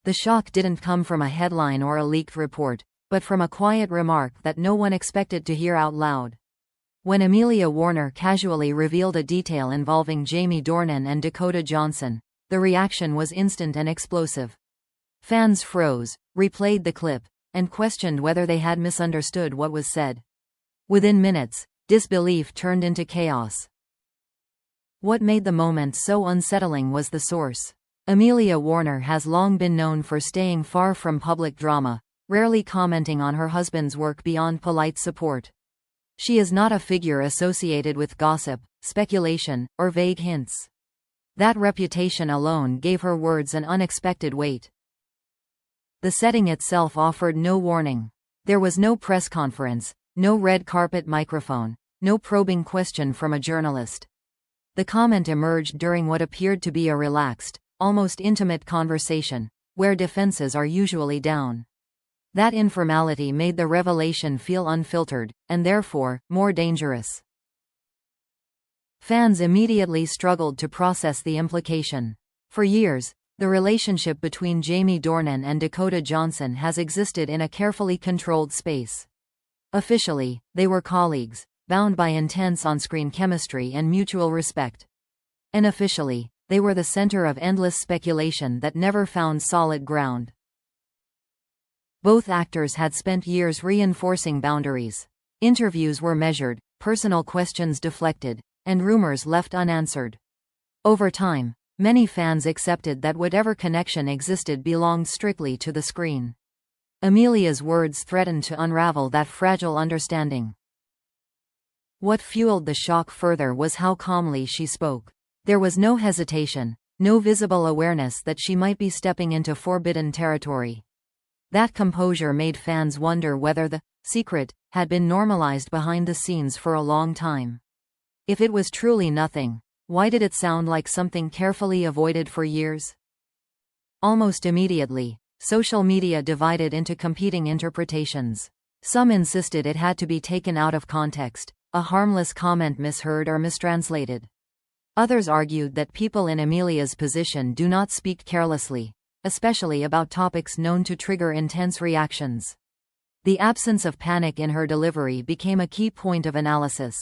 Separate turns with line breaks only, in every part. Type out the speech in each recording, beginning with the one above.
The shock didn't come from a headline or a leaked report, but from a quiet remark that no one expected to hear out loud. When Amelia Warner casually revealed a detail involving Dornan and Dakota Johnson, the reaction was instant and explosive. Fans froze, replayed the clip, and questioned whether they had misunderstood what was said. Within minutes, disbelief turned into chaos. What made the moment so unsettling was the source. Amelia Warner has long been known for staying far from public drama, rarely commenting on her husband's work beyond polite support. She is not a figure associated with gossip, speculation, or vague hints. That reputation alone gave her words an unexpected weight. The setting itself offered no warning. There was no press conference, no red carpet microphone, no probing question from a journalist. The comment emerged during what appeared to be a relaxed, almost intimate conversation, where defenses are usually down. That informality made the revelation feel unfiltered, and therefore, more dangerous. Fans immediately struggled to process the implication. For years, the relationship between Dornan and Dakota Johnson has existed in a carefully controlled space. Officially, they were colleagues, bound by intense on-screen chemistry and mutual respect. Unofficially, they were the center of endless speculation that never found solid ground. Both actors had spent years reinforcing boundaries. Interviews were measured, personal questions deflected, and rumors left unanswered. Over time, many fans accepted that whatever connection existed belonged strictly to the screen. Amelia's words threatened to unravel that fragile understanding. What fueled the shock further was how calmly she spoke. There was no hesitation, no visible awareness that she might be stepping into forbidden territory. That composure made fans wonder whether the secret had been normalized behind the scenes for a long time. If it was truly nothing, why did it sound like something carefully avoided for years? Almost immediately, social media divided into competing interpretations. Some insisted it had to be taken out of context, a harmless comment misheard or mistranslated. Others argued that people in Amelia's position do not speak carelessly, especially about topics known to trigger intense reactions. The absence of panic in her delivery became a key point of analysis.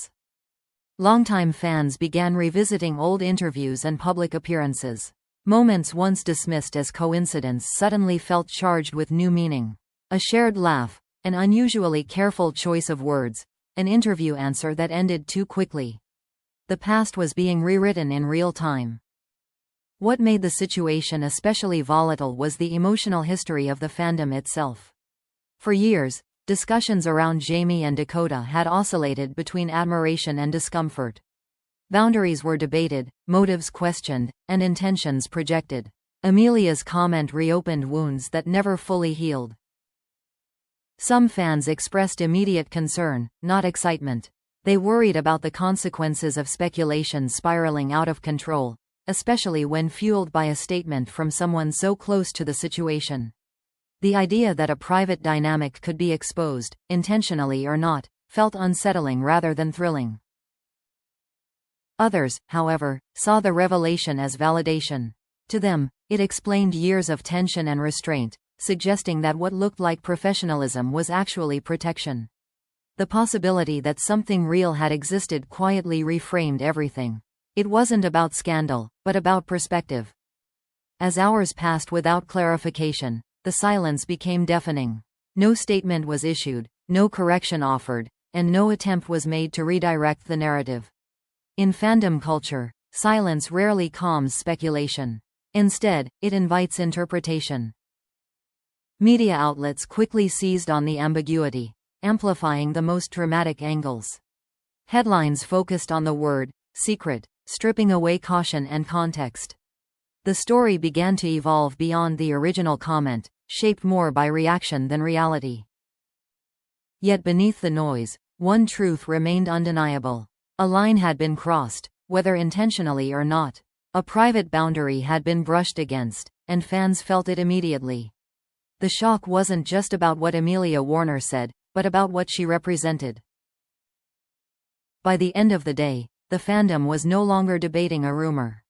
Longtime fans began revisiting old interviews and public appearances. Moments once dismissed as coincidence suddenly felt charged with new meaning. A shared laugh, an unusually careful choice of words, an interview answer that ended too quickly. The past was being rewritten in real time. What made the situation especially volatile was the emotional history of the fandom itself. For years, discussions around Jamie and Dakota had oscillated between admiration and discomfort. Boundaries were debated, motives questioned, and intentions projected. Amelia's comment reopened wounds that never fully healed. Some fans expressed immediate concern, not excitement. They worried about the consequences of speculation spiraling out of control, especially when fueled by a statement from someone so close to the situation. The idea that a private dynamic could be exposed, intentionally or not, felt unsettling rather than thrilling. Others, however, saw the revelation as validation. To them, it explained years of tension and restraint, suggesting that what looked like professionalism was actually protection. The possibility that something real had existed quietly reframed everything. It wasn't about scandal, but about perspective. As hours passed without clarification, the silence became deafening. No statement was issued, no correction offered, and no attempt was made to redirect the narrative. In fandom culture, silence rarely calms speculation. Instead, it invites interpretation. Media outlets quickly seized on the ambiguity, amplifying the most dramatic angles. Headlines focused on the word secret, stripping away caution and context. The story began to evolve beyond the original comment, shaped more by reaction than reality. Yet beneath the noise, one truth remained undeniable. A line had been crossed, whether intentionally or not. A private boundary had been brushed against, and fans felt it immediately. The shock wasn't just about what Amelia Warner said, but about what she represented. By the end of the day, the fandom was no longer debating a rumor.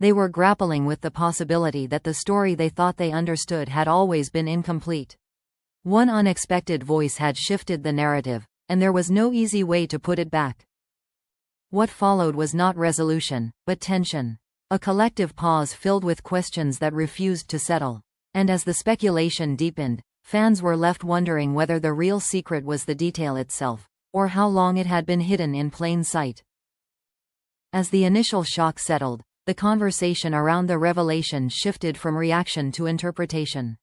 They were grappling with the possibility that the story they thought they understood had always been incomplete. One unexpected voice had shifted the narrative, and there was no easy way to put it back. What followed was not resolution, but tension. A collective pause filled with questions that refused to settle. And as the speculation deepened, fans were left wondering whether the real secret was the detail itself, or how long it had been hidden in plain sight. As the initial shock settled, the conversation around the revelation shifted from reaction to interpretation.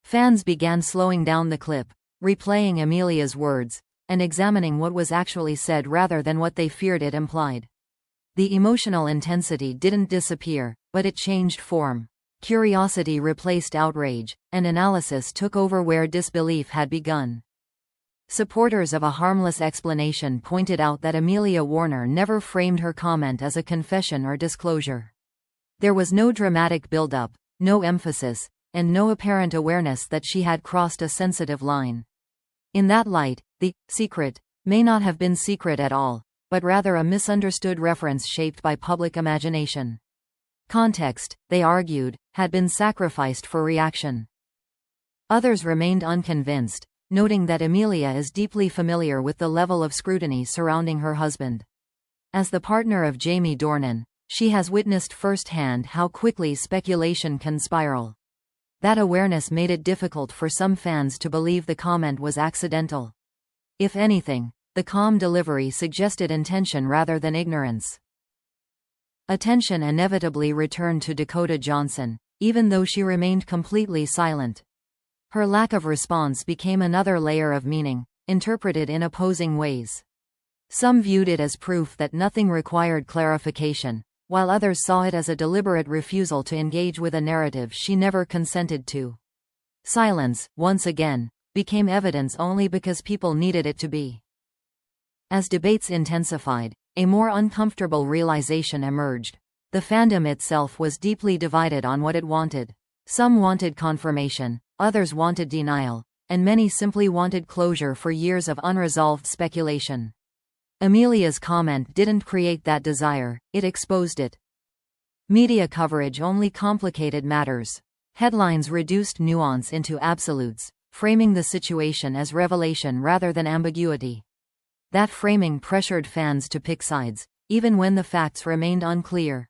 Fans began slowing down the clip, replaying Amelia's words, and examining what was actually said rather than what they feared it implied. The emotional intensity didn't disappear, but it changed form. Curiosity replaced outrage, and analysis took over where disbelief had begun. Supporters of a harmless explanation pointed out that Amelia Warner never framed her comment as a confession or disclosure. There was no dramatic build-up, no emphasis, and no apparent awareness that she had crossed a sensitive line. In that light, the secret may not have been secret at all, but rather a misunderstood reference shaped by public imagination. Context, they argued, had been sacrificed for reaction. Others remained unconvinced, noting that Amelia is deeply familiar with the level of scrutiny surrounding her husband. As the partner of Jamie Dornan, she has witnessed firsthand how quickly speculation can spiral. That awareness made it difficult for some fans to believe the comment was accidental. If anything, the calm delivery suggested intention rather than ignorance. Attention inevitably returned to Dakota Johnson, even though she remained completely silent. Her lack of response became another layer of meaning, interpreted in opposing ways. Some viewed it as proof that nothing required clarification, while others saw it as a deliberate refusal to engage with a narrative she never consented to. Silence, once again, became evidence only because people needed it to be. As debates intensified, a more uncomfortable realization emerged. The fandom itself was deeply divided on what it wanted. Some wanted confirmation, others wanted denial, and many simply wanted closure for years of unresolved speculation. Amelia's comment didn't create that desire, it exposed it. Media coverage only complicated matters. Headlines reduced nuance into absolutes, framing the situation as revelation rather than ambiguity. That framing pressured fans to pick sides, even when the facts remained unclear.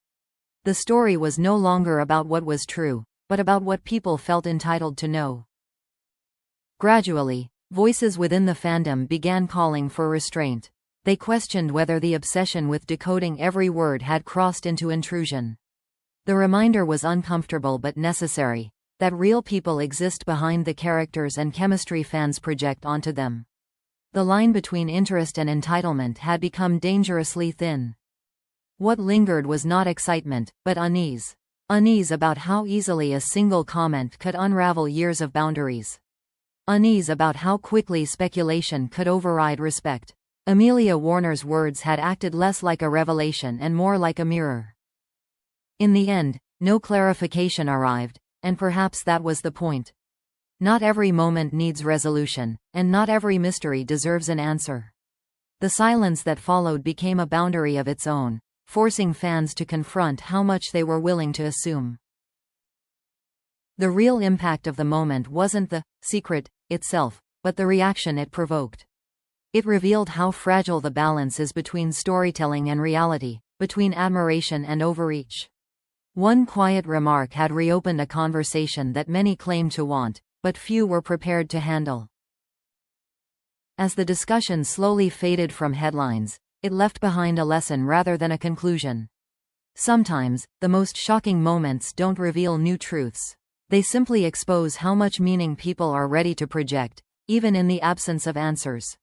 The story was no longer about what was true, but about what people felt entitled to know. Gradually, voices within the fandom began calling for restraint. They questioned whether the obsession with decoding every word had crossed into intrusion. The reminder was uncomfortable but necessary, that real people exist behind the characters and chemistry fans project onto them. The line between interest and entitlement had become dangerously thin. What lingered was not excitement, but unease. Unease about how easily a single comment could unravel years of boundaries. Unease about how quickly speculation could override respect. Amelia Warner's words had acted less like a revelation and more like a mirror. In the end, no clarification arrived, and perhaps that was the point. Not every moment needs resolution, and not every mystery deserves an answer. The silence that followed became a boundary of its own, forcing fans to confront how much they were willing to assume. The real impact of the moment wasn't the secret itself, but the reaction it provoked. It revealed how fragile the balance is between storytelling and reality, between admiration and overreach. One quiet remark had reopened a conversation that many claimed to want, but few were prepared to handle. As the discussion slowly faded from headlines, it left behind a lesson rather than a conclusion. Sometimes, the most shocking moments don't reveal new truths. They simply expose how much meaning people are ready to project, even in the absence of answers.